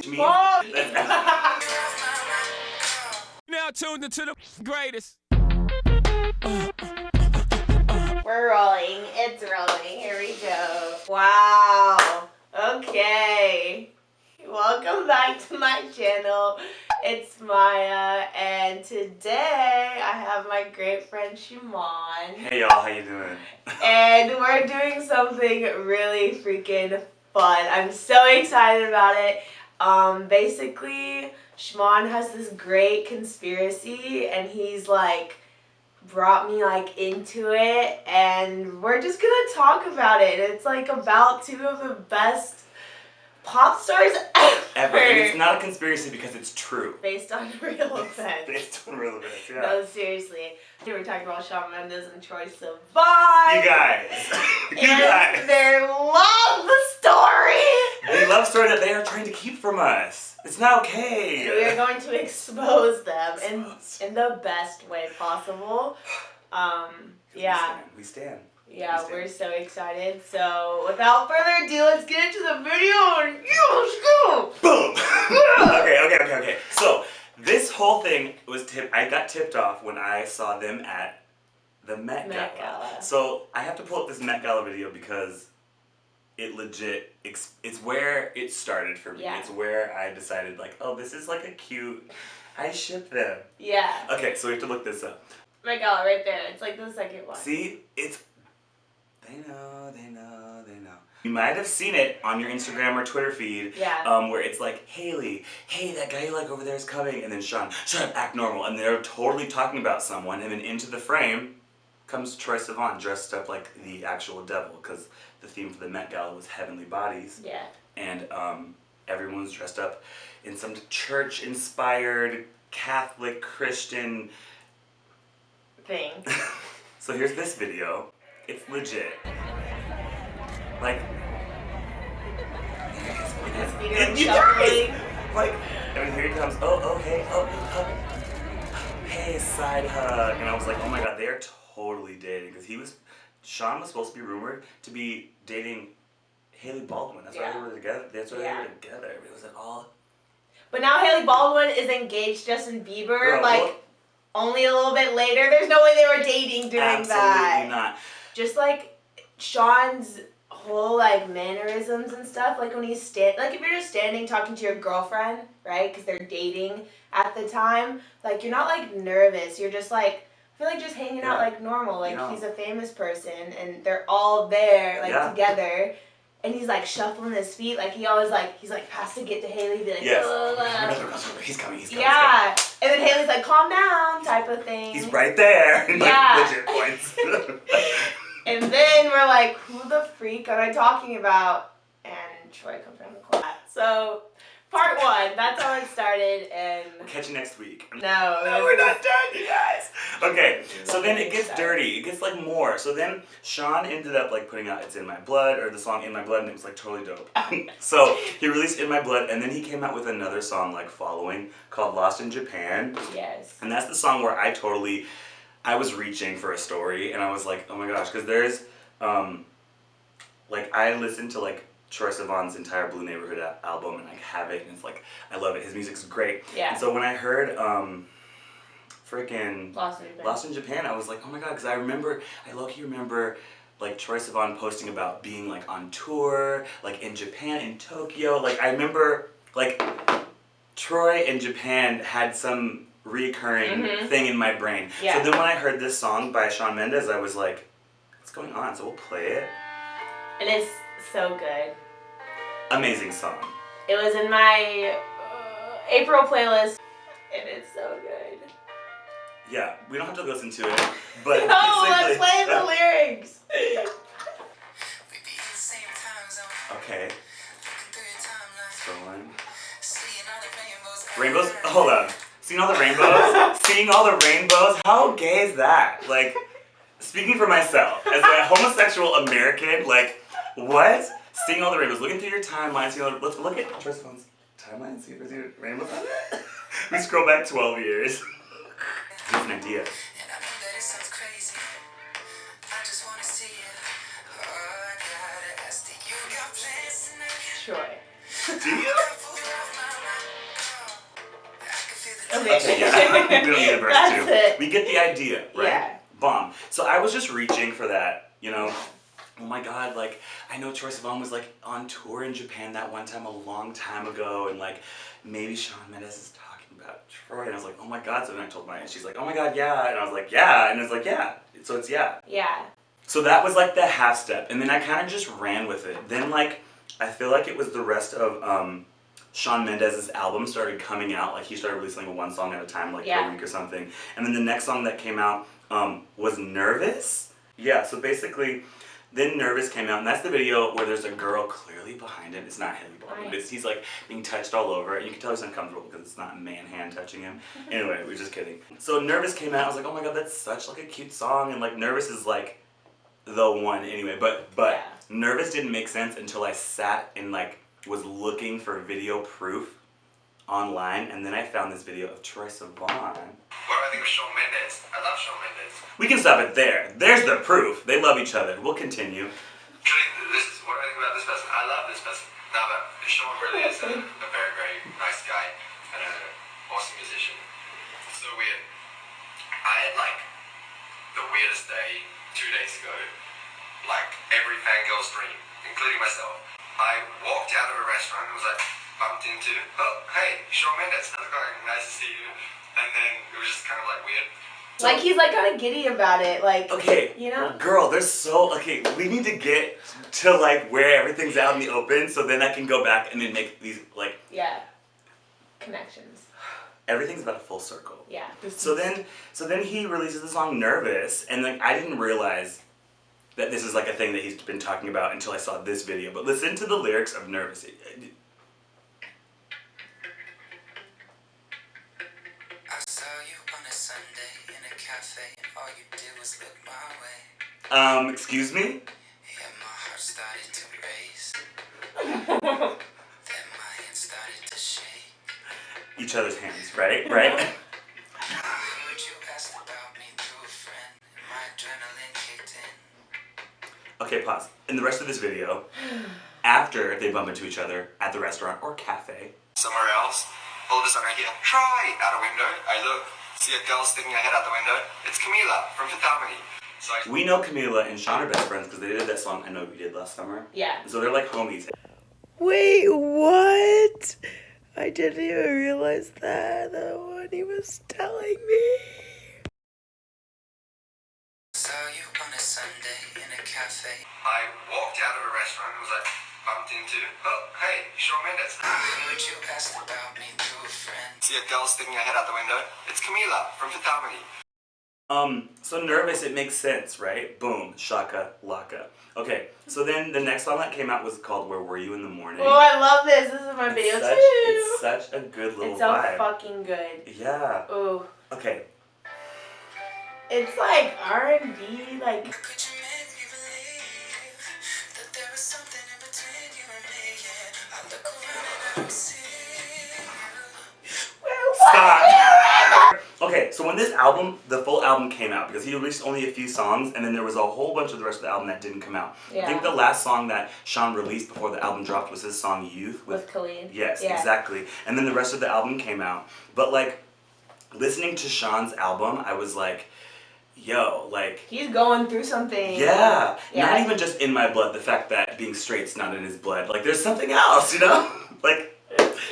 Oh. Now tuned into the greatest. We're rolling. It's rolling. Here we go. Wow. Okay. Welcome back to my channel. It's Maya, and today I have my great friend Shawn. Hey y'all, how you doing? And we're doing something really freaking fun. I'm so excited about it. Basically, Shawn has this great conspiracy, and he's like brought me like into it, and we're just gonna talk about it. It's like about two of the best pop stars ever. And it's not a conspiracy because it's true. Based on real events. Based on real events, yeah. No, seriously. We're talking about Shawn Mendes and Troye Sivan. You guys. And their love story. The love story that they are trying to keep from us. It's not okay. We are going to expose them in the best way possible. Yeah. We stand. Yeah, we're so excited. So, without further ado, let's get into the video and let's go! Boom! Okay. So, this whole thing was I got tipped off when I saw them at the Met Gala. So, I have to pull up this Met Gala video because it legit, it's where it started for me. Yeah. It's where I decided like, oh, this is like a cute, I ship them. Yeah. Okay, so we have to look this up. Met Gala right there. It's like the second one. See? They know. You might have seen it on your Instagram or Twitter feed, where it's like, Haley, hey, that guy you like over there is coming, and then Shawn, shut up, act normal, and they're totally talking about someone, and then into the frame comes Troye Sivan dressed up like the actual devil, because the theme for the Met Gala was heavenly bodies. Yeah. And everyone was dressed up in some church-inspired Catholic Christian thing. So here's this video. It's legit. Like, you guys! Like, and here he comes. Oh, hey, hey, side hug. And I was like, oh my god, they are totally dating. Because Shawn was supposed to be rumored to be dating Haley Baldwin. That's why they were together. That's why they were together. It was like all. But now Haley Baldwin is engaged to Justin Bieber. Girl, only a little bit later. There's no way they were dating during that. Absolutely not. Just like Shawn's whole like mannerisms and stuff, like when he's if you're just standing talking to your girlfriend, right, because they're dating at the time, like you're not like nervous, you're just like, I feel like just hanging out like normal, like he's a famous person and they're all there like together, and he's like shuffling his feet, like he's like has to get to Haley, be like, he's coming. Yeah, and then Haley's like, calm down, type of thing. He's right there. Like, legit points. And then we're like, who the freak are I talking about? And Troye comes around the corner. So, part one, that's how it started, and We'll catch you next week. No, we're not done, you guys. Okay, so then it gets dirty. It gets like more. So then Shawn ended up like putting out "It's in My Blood" or the song "In My Blood," and it was like totally dope. So he released "In My Blood," and then he came out with another song like following called "Lost in Japan." Yes. And that's the song where I was reaching for a story, and I was like, oh my gosh, because there's, like, I listened to, like, Troye Sivan's entire Blue Neighborhood album, and I have it, and it's like, I love it. His music's great. Yeah. And so when I heard, freaking Lost in Japan, I was like, oh my god, because I low-key remember, like, Troye Sivan posting about being, like, on tour, like, in Japan, in Tokyo. Like, I remember, like, Troye in Japan had some recurring thing in my brain. Yeah. So then when I heard this song by Shawn Mendes, I was like, what's going on? So we'll play it. And it's so good. Amazing song. It was in my April playlist, and it's so good. Yeah, we don't have to listen to it, but no, let's play the lyrics. Okay. Scrolling. Rainbows? Hold on. Seeing all the rainbows? Seeing all the rainbows? How gay is that? Like, speaking for myself, as a homosexual American, like, what? Seeing all the rainbows, looking through your timeline, let's look at Troye Sivan's timeline, see if there's any rainbows on it. We scroll back 12 years. Here's an idea. Troye. Do you? Okay. Yeah. We don't need a verse That's 2. it. We get the idea, right? Yeah. Bomb. So I was just reaching for that, you know. Oh my god, like, I know Troye Sivan was, like, on tour in Japan that one time a long time ago, and, like, maybe Shawn Mendes is talking about Troy, and I was like, oh my god, so then I told Maya, and she's like, oh my god, yeah, and I was like, yeah, and it's like, yeah, so it's yeah. Yeah. So that was, like, the half step, and then I kind of just ran with it. Then, like, I feel like it was the rest of, Shawn Mendes' album started coming out, like, he started releasing, like, one song at a time, like, per week or something, and then the next song that came out, was Nervous? Yeah, so basically, then Nervous came out, and that's the video where there's a girl clearly behind him. It's not Haley Baldwin. Nice. He's like being touched all over, and you can tell he's uncomfortable because it's not a man hand touching him. Anyway, we're just kidding. So Nervous came out. I was like, oh my god, that's such like a cute song, and like Nervous is like the one anyway. But yeah. Nervous didn't make sense until I sat and like was looking for video proof online, and then I found this video of Troye Sivan. What do I think of Shawn Mendes? I love Shawn Mendes. We can stop it there. There's the proof. They love each other. We'll continue. This is what do I think about this person? I love this person. No, but Shawn really is a very, very nice guy and an awesome musician. It's so weird. I had like the weirdest day 2 days ago. Like every fangirl's dream, including myself. I walked out of a restaurant and was like bumped into, oh, hey, Shawn Mendes, how's it going? Nice to see you. And then it was just kind of like weird. So, like he's like kind of giddy about it, like, okay, you know? Girl, there's so, okay, we need to get to like where everything's out in the open so then I can go back and then make these like... Yeah, connections. Everything's about a full circle. Yeah. So then he releases the song Nervous, and like I didn't realize that this is like a thing that he's been talking about until I saw this video. But listen to the lyrics of Nervous. I saw you on a Sunday in a cafe, and all you did was look my way. Excuse me? Yeah, my heart started to race. Then my hands started to shake. Each other's hands, right? Right? I heard you asked about me through a friend, and my adrenaline kicked in. Okay, pause. In the rest of this video, after they bump into each other at the restaurant or cafe, somewhere else, all of a sudden I hear, Troy, out a window. I look, see a girl sticking her head out the window. It's Camila from Fifth Harmony. So we know Camila and Shawn are best friends because they did that song I Know We Did last summer. Yeah. So they're like homies. Wait, what? I didn't even realize that when he was telling me. Saw you on a Sunday in a cafe. I walked out of a restaurant and was like bumped into, oh, hey, Shawn Mendes. I heard you asked about me through a friend. See a girl sticking her head out the window. It's Camila from Fifth Harmony. So Nervous, it makes sense, right? Boom, shaka, laka. Okay, so then the next song that came out was called Where Were You in the Morning? Oh, I love this. This is my video too. It's such a good little It's so vibe. fucking good. Yeah. Ooh. Okay. It's like R&B, like... Could you make me believe that there was something in between you and me? Yeah, I look around and I don't see you. Stop! Okay, so when this album, the full album came out, because he released only a few songs, and then there was a whole bunch of the rest of the album that didn't come out. Yeah. I think the last song that Shawn released before the album dropped was his song Youth. With Khalid. Yes, Yeah. exactly. And then the rest of the album came out. But like, listening to Shawn's album, I was like, yo, like... He's going through something. Yeah. Yeah. Not even just in my blood, the fact that being straight's not in his blood. Like, there's something else, you know? Like...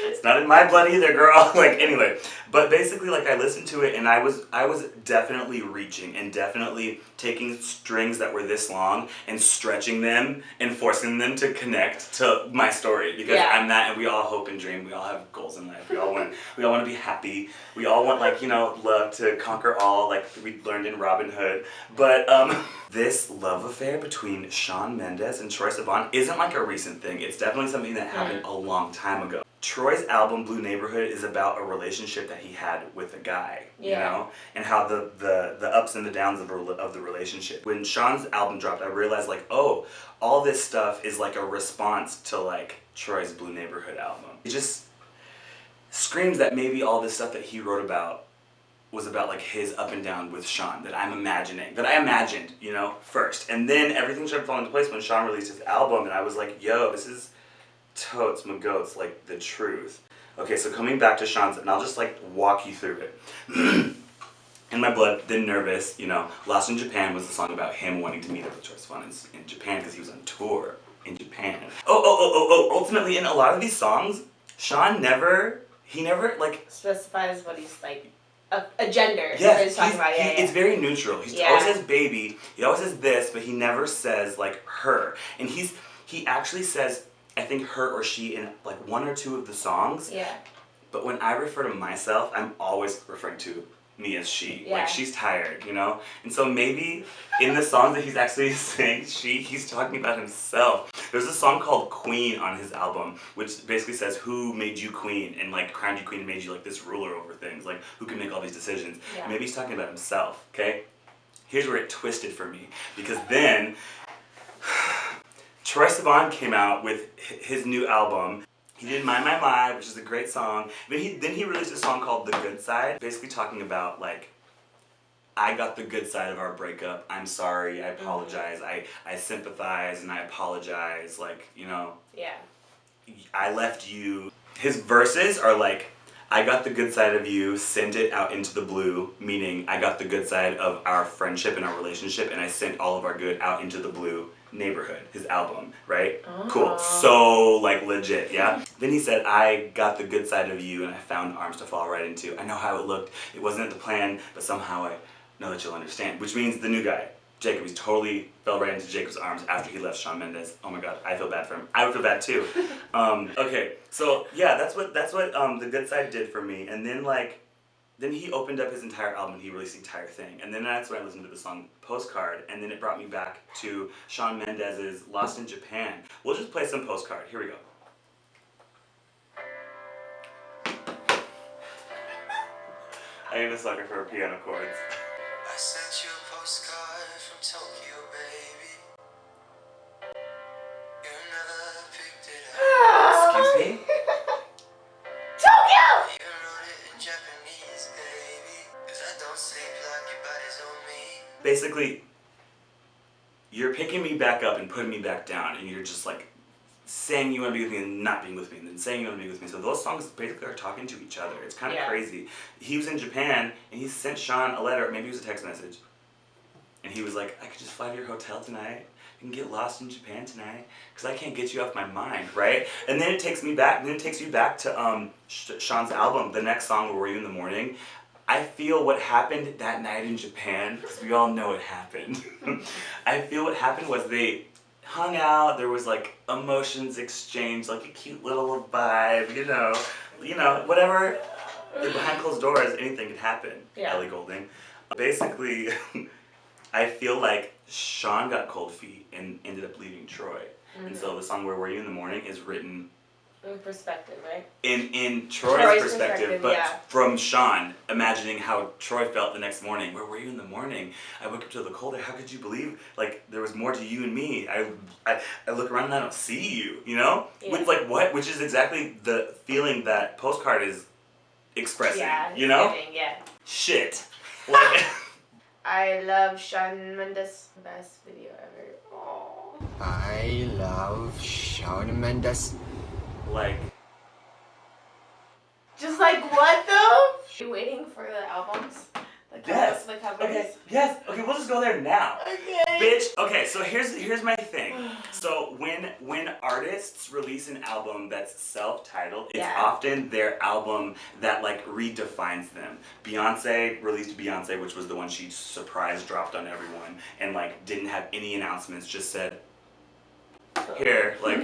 It's not in my blood either, girl. Like, anyway. But basically, like, I listened to it and I was definitely reaching and definitely taking strings that were this long and stretching them and forcing them to connect to my story. Because I'm that, and we all hope and dream. We all have goals in life. We all want to be happy. We all want, like, you know, love to conquer all, like we learned in Robin Hood. But this love affair between Shawn Mendes and Troye Sivan isn't like a recent thing. It's definitely something that happened a long time ago. Troy's album Blue Neighborhood is about a relationship that he had with a guy, you know, and how the ups and the downs of the relationship. When Shawn's album dropped, I realized like, oh, all this stuff is like a response to like Troy's Blue Neighborhood album. It just screams that maybe all this stuff that he wrote about was about like his up and down with Shawn that I imagined, you know, first. And then everything started falling into place when Shawn released his album, and I was like, yo, this is totes my goats, like the truth. Okay, so coming back to Shawn's, and I'll just like walk you through it. In My Blood, then Nervous, you know, Lost in Japan was the song about him wanting to meet up with Troye Sivan in Japan because he was on tour in Japan. Ultimately, in a lot of these songs, Shawn never like specifies what he's like, a gender. Yes, he's talking about. it's very neutral. He always says baby, he always says this, but he never says like her. And he actually says, I think her or she in like one or two of the songs. Yeah. But when I refer to myself, I'm always referring to me as she. Yeah. Like, she's tired, you know? And so maybe in the songs that he's actually saying he's talking about himself. There's a song called Queen on his album, which basically says who made you queen and like crowned you queen and made you like this ruler over things, like who can make all these decisions. Yeah. Maybe he's talking about himself, okay? Here's where it twisted for me. Because then Troye Sivan came out with his new album. He did My, which is a great song. Then he released a song called The Good Side, basically talking about like, I got the good side of our breakup. I'm sorry, I apologize, I sympathize and I apologize, like, you know. Yeah. I left you. His verses are like, I got the good side of you, sent it out into the blue, meaning I got the good side of our friendship and our relationship and I sent all of our good out into the blue. Neighborhood, his album, right? Oh. Cool. So, like, legit, yeah? Then he said, I got the good side of you and I found arms to fall right into. I know how it looked. It wasn't the plan, but somehow I know that you'll understand. Which means the new guy, Jacob, he's totally fell right into Jacob's arms after he left Shawn Mendes. Oh my god, I feel bad for him. I would feel bad too. Okay, so yeah, that's what The Good Side did for me. And then then he opened up his entire album and he released the entire thing. And then that's when I listened to the song Postcard, and then it brought me back to Shawn Mendes' Lost in Japan. We'll just play some Postcard. Here we go. I am a sucker for piano chords. I sent you a postcard from Tokyo, baby. You never picked it up. Excuse me? Tokyo! You wrote it in Japanese, baby. 'Cause I don't sleep like your body's on me. Basically, you're picking me back up and putting me back down, and you're just like saying you want to be with me and not being with me, and then saying you want to be with me. So those songs basically are talking to each other. It's kind of crazy. He was in Japan, and he sent Shawn a letter, maybe it was a text message, and he was like, I could just fly to your hotel tonight. You can get lost in Japan tonight, because I can't get you off my mind, right? And then it takes me back, and then it takes you back to Shawn's album, the next song, Where Were You in the Morning? I feel what happened that night in Japan, because we all know it happened. I feel what happened was they hung out, there was like emotions exchanged, like a cute little vibe, you know, whatever. Behind closed doors, anything could happen. Yeah. Ellie Goulding. Basically, I feel like Shawn got cold feet and ended up leaving Troy. And so the song Where Were You in the Morning is written in perspective, right? In Troy's perspective, but yeah. from Shawn, imagining how Troy felt the next morning. Where were you in the morning? I woke up to the cold air. How could you believe? Like, there was more to you and me. I look around and I don't see you, you know? Yeah. With, like, what? Which is exactly the feeling that Postcard is expressing, you know? Giving, yeah. Shit. Like... I love Shawn Mendes. Best video ever. Oh. I love Shawn Mendes. Like... Just like what though? Are you waiting for the albums? Yes. The covers? Okay, yes. Okay, we'll just go there now. Okay. Bitch. Okay, so here's my thing. So when artists release an album that's self-titled, it's often their album that like redefines them. Beyonce released Beyonce, which was the one she surprise dropped on everyone and like didn't have any announcements, just said here, like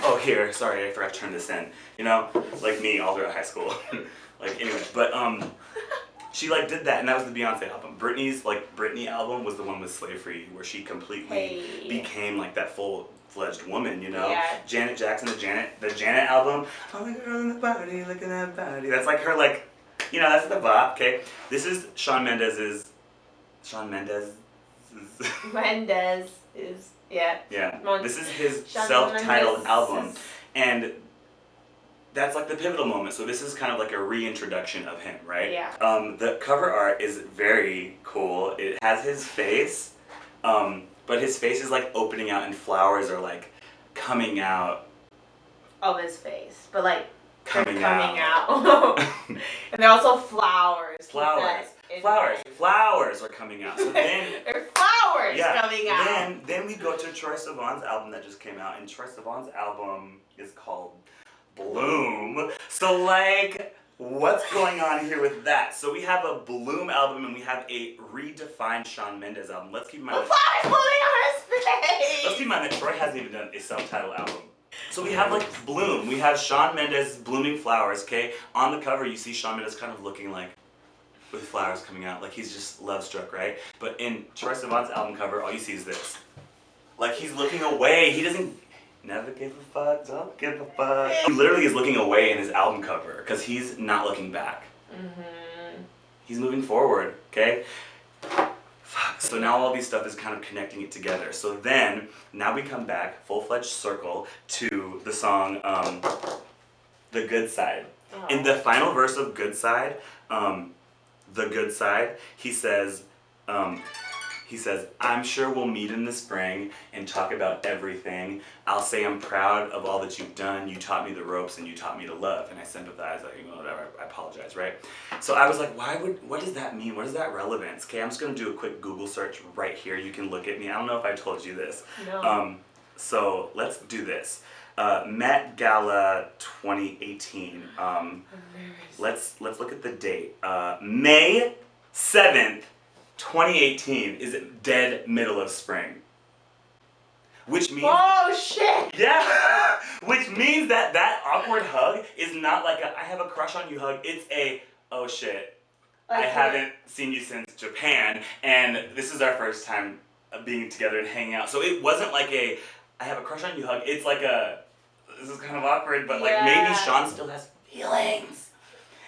oh here, sorry, I forgot to turn this in. You know? Like me all throughout high school. Like anyway, but she like did that, and that was the Beyonce album. Britney album was the one with Slave Free, where she completely became like that full-fledged woman, you know? Yeah. Janet Jackson, the Janet album. Oh, the girl in the body, look at that body. That's like her like, you know, that's the bop, okay? This is Shawn Mendes. Mendes is, yeah. Yeah. This is his Shawn self-titled Mendes. album, and that's like the pivotal moment. So this is kind of like a reintroduction of him, right? Yeah. The cover art is very cool. It has his face, but his face is like opening out and flowers are like coming out of his face, but like coming out. And they're also flowers. Flowers are coming out. So then there are flowers coming out. Then we go to Troye Sivan's album that just came out, and Troye Sivan's album is called Bloom. So like, what's going on here with that? So we have a Bloom album and we have a redefined Shawn Mendes album. Let's keep in mind. The flowers falling on his face. Let's keep in mind that Troye hasn't even done a self-titled album. So we have like Bloom. We have Shawn Mendes' Blooming Flowers, okay? On the cover you see Shawn Mendes kind of looking like with flowers coming out, like he's just love struck, right? But in Troye Sivan's album cover, all you see is this. Like he's looking away. He doesn't never give a fuck, don't give a fuck. He literally is looking away in his album cover because he's not looking back. He's moving forward, okay? Fuck. So now all these stuff is kind of connecting it together. So then, now we come back, full-fledged circle, to the song, The Good Side. In the final verse of Good Side, The Good Side, he says, I'm sure we'll meet in the spring and talk about everything. I'll say I'm proud of all that you've done. You taught me the ropes and you taught me to love. And I sympathize, like, you know, whatever, I apologize, right? So I was like, what does that mean? What is that relevance? Okay, I'm just gonna do a quick Google search right here. You can look at me. I don't know if I told you this. No. So let's do this. Met Gala 2018. Let's look at the date. May 7th, 2018 is dead middle of spring. Which means... Oh, shit! Yeah! Which means that awkward hug is not like a I have a crush on you hug. It's a, oh shit, like I haven't seen you since Japan, and this is our first time being together and hanging out. So it wasn't like a I have a crush on you hug. It's like a, this is kind of awkward, but like maybe Shawn still has feelings.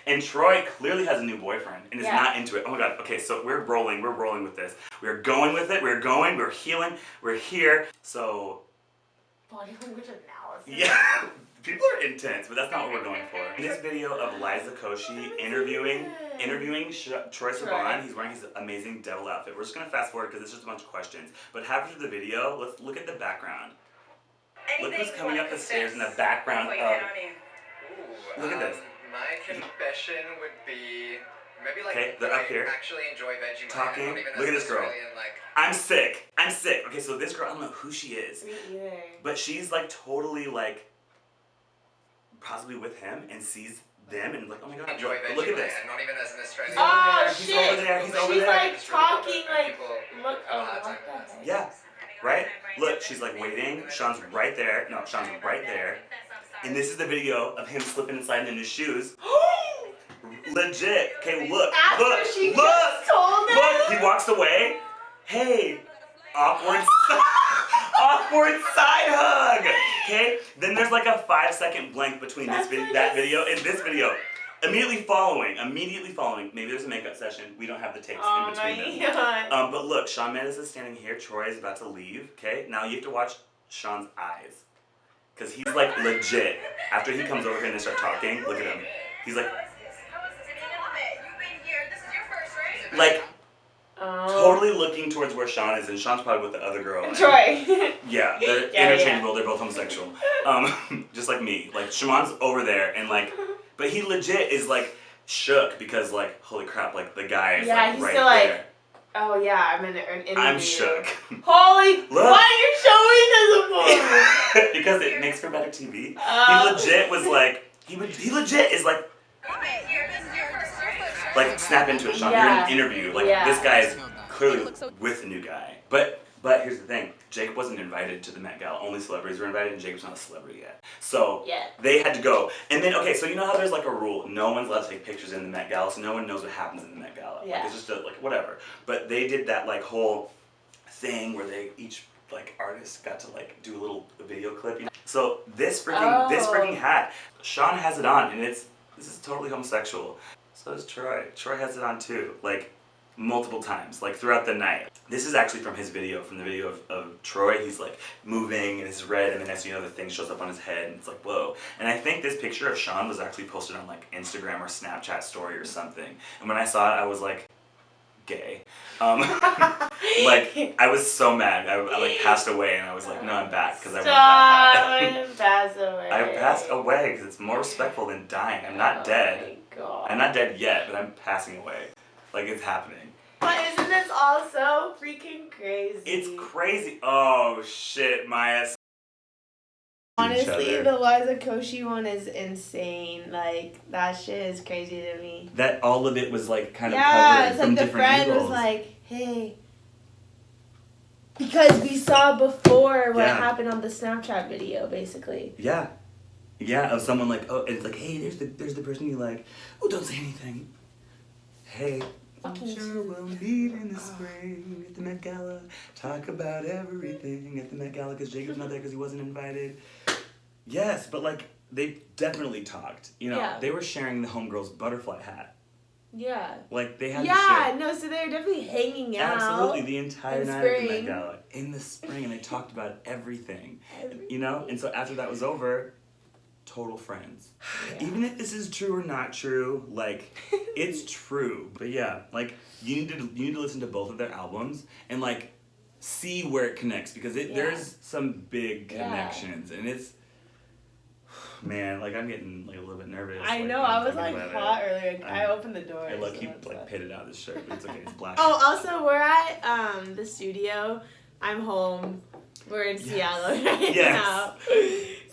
And Troye clearly has a new boyfriend and is not into it. Oh my god, okay, so we're rolling with this. We're going with it, we're healing, we're here. So... Body language analysis. Yeah, people are intense, but that's not what we're going for. In this video of Liza Koshy interviewing Troye Sivan, he's wearing his amazing devil outfit. We're just gonna fast forward because it's just a bunch of questions. But after the video, let's look at the background. Look who's coming up the stairs in the background of... Look at this. My confession would be maybe like they're up here actually enjoy Vegemite. Talking. Look at this girl. I'm sick. Okay, so this girl, I don't know who she is. Me either. But she's like totally like possibly with him and sees them and like, oh my god, enjoy Vegemite. Look at this. Not even as an Australian. Oh he's shit! Over there. He's over there. She's like talking like look. Yeah. Right? Look, she's like waiting. Shawn's right there. No, Shawn's right there. And this is the video of him slipping and sliding in his shoes. Legit. Okay, look. After she just told him. Look, he walks away. Hey, awkward side hug. Okay? Then there's like a 5-second blank between that video and this video. Immediately following, maybe there's a makeup session. We don't have the takes in between them. But look, Shawn Mendes is standing here. Troye is about to leave. Okay? Now you have to watch Shawn's eyes. Because he's like legit. After he comes over here and they start talking, look at him. He's like... Like, totally looking towards where Shawn is, and Shawn's probably with the other girl. Troye. Yeah, they're interchangeable. They're both homosexual. Just like me. Like, Shamon's over there, and like... But he legit is like shook because like, holy crap, like the guy is like right there. Like, oh yeah, I'm in an interview. I'm shook. Holy, look. Why are you showing this a because it makes for better TV. He legit was like, he legit is like snap into it, Shawn. You're in an interview. Like this guy is clearly with a new guy. But here's the thing, Jacob wasn't invited to the Met Gala. Only celebrities were invited, and Jacob's not a celebrity yet. So they had to go. And then, okay, so you know how there's like a rule, no one's allowed to take pictures in the Met Gala, so no one knows what happens in the Met Gala. Yeah. Like, it's just like whatever. But they did that like whole thing where they each like artist got to like do a little video clip. You know? So this freaking hat, Shawn has it on, and this is totally homosexual. So does Troye. Troye has it on too. Like, multiple times, like throughout the night. This is actually from his video, from the video of Troye. He's like moving and it's red, and then as you know the thing shows up on his head and it's like whoa. And I think this picture of Shawn was actually posted on like Instagram or Snapchat story or something. And when I saw it I was like, gay. Like, I was so mad. I like passed away, and I was like, no, I'm back because I want that hat. Pass away. I passed away because it's more respectful than dying. I'm not dead. Oh my God. I'm not dead yet, but I'm passing away. Like, it's happening. But isn't this all so freaking crazy? It's crazy. Oh shit, Maya. Honestly, the Liza Koshy one is insane. Like, that shit is crazy to me. That all of it was like kind of yeah, covered it's from like the different friend angles. was like, hey. Because we saw before what happened on the Snapchat video, basically. Yeah. Yeah, of someone like, oh, it's like, hey, there's the person you like. Oh, don't say anything. Hey. I'm sure we'll meet in the spring at the Met Gala. Talk about everything at the Met Gala because Jacob's not there because he wasn't invited. Yes, but like, they definitely talked. You know, they were sharing the homegirl's butterfly hat. Yeah. Like, they had to share. No, so they were definitely hanging out. Absolutely, the entire night at the Met Gala. In the spring, and they talked about everything. You know? And so after that was over, total friends. Yeah. Even if this is true or not true, like, it's true. But yeah, like, you need to listen to both of their albums and like see where it connects because there's some big connections and it's, man, like, I'm getting like a little bit nervous. I know, I was like hot earlier. I opened the door. I look, you like pitted out this shirt, but it's okay, it's black. Oh, also, we're at the studio. I'm home. We're in Seattle right now.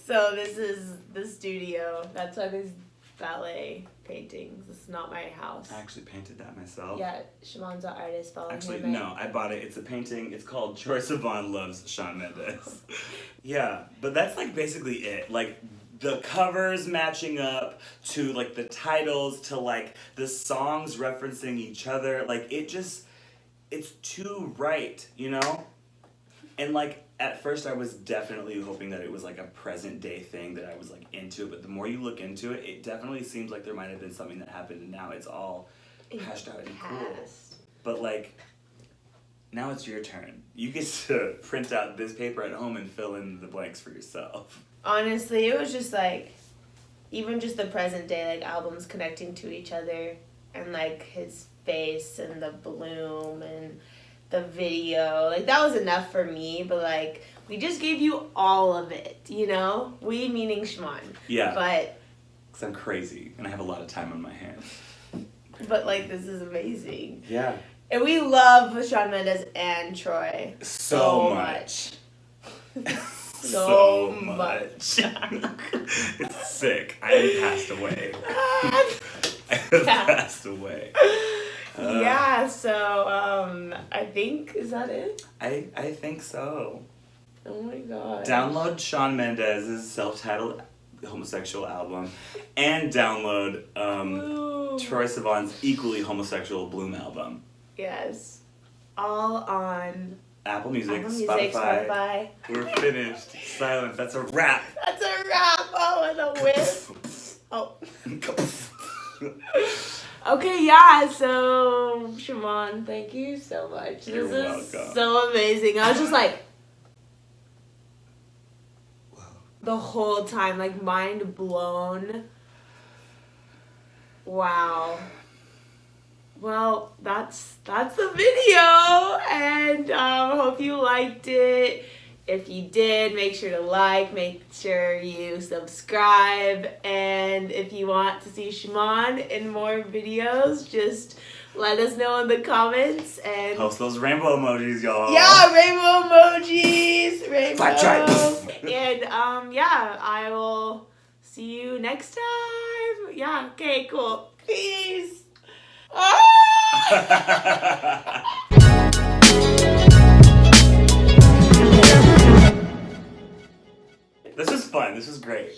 So this is the studio. That's why there's ballet paintings. This is not my house. I actually painted that myself. Yeah, Shamon's an artist. Actually, no, I bought it. It's a painting. It's called Troye Sivan Loves Shawn Mendes. Yeah, but that's like basically it. Like, the covers matching up to like the titles to like the songs referencing each other. Like, it's too right, you know? And like, at first I was definitely hoping that it was like a present day thing that I was like into, but the more you look into it, it definitely seems like there might have been something that happened and now it's all hashed out and cool. But like, now it's your turn. You get to print out this paper at home and fill in the blanks for yourself. Honestly, it was just like, even just the present day, like albums connecting to each other and like his face and the bloom and the video, like that was enough for me, but like we just gave you all of it, you know? We meaning Shimon. Yeah. But because I'm crazy and I have a lot of time on my hands. But like, this is amazing. Yeah. And we love Shawn Mendes and Troye so much. so much. It's sick. I have passed away. I have passed away. Yeah, so I think, is that it? I think so. Oh my god. Download Shawn Mendes' self-titled homosexual album and download Troye Sivan's equally homosexual Bloom album. Yes. All on Apple Music, Spotify. We're finished. Silence. That's a wrap. That's a wrap. Oh, and a whip. Oh. Okay, yeah, so, Shimon, thank you so much. You're this is welcome. so amazing. I was just like, the whole time, like, mind blown. Wow. Well, that's the video, and hope you liked it. If you did, make sure to like, make sure you subscribe, and if you want to see Shimon in more videos, just let us know in the comments, and post those rainbow emojis, y'all. Yeah, rainbow emojis, rainbow. And yeah, I will see you next time. Yeah, okay, cool. Peace. This was fun. This was great.